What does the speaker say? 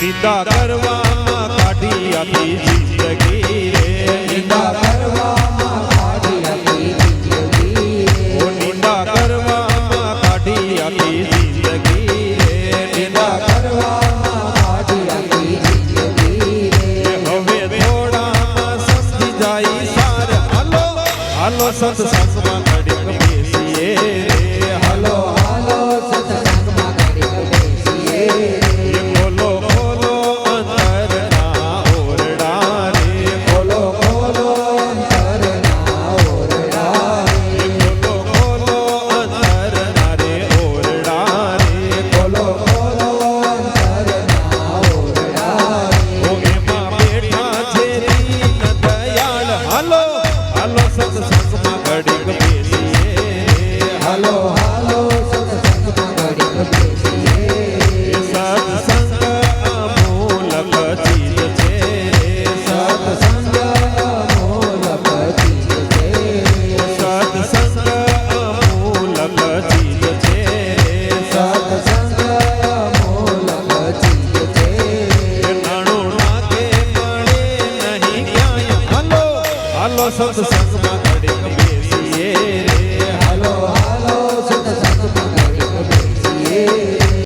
નિંદા કરવામાં કાઢી આપી જિંદગી રે નિંદા કરવામાં કાઢી આપી જિંદગી રે નિંદા કરવામાં કાઢી આપી જિંદગી રે નિંદા કરવામાં કાઢી આપી જિંદગી રે હવે થોડામાં સમજી જાય સાર હાલો હાલો સત્સંગમાં ઘડીક બેસીએ રે હાલો હાલો સત્સંગમાં ઘડીક બેસીએ રે ખોલો ખોલો અંતરના ઓરડા રે ખોલો ખોલો અંતરના ઓરડા રે ખોલો ખોલો અંતરના રે ઓરડા રે ખોલો ખોલો અંતરના ઓરડા રે ઓ એમાં બેઠા છે દીન દયાળ હાલો હાલો સત્સંગમાં ઘડીક બેસીએ રે હાલો હાલો સત્સંગમાં ઘડીક બેસીએ રે સત્સંગ અમૂલક ચીજ છે રે સત્સંગ અમૂલક ચીજ છે સત્સંગ અમૂલક ચીજ છે સત્સંગ અમૂલક ચીજ છે નાણું નાકે મળે નહીં ક્યાંય હાલો હાલો સત્સંગમાં ઘડીક બેસીએ રે હાલો હાલો સત્સંગમાં ઘડીક બેસીએ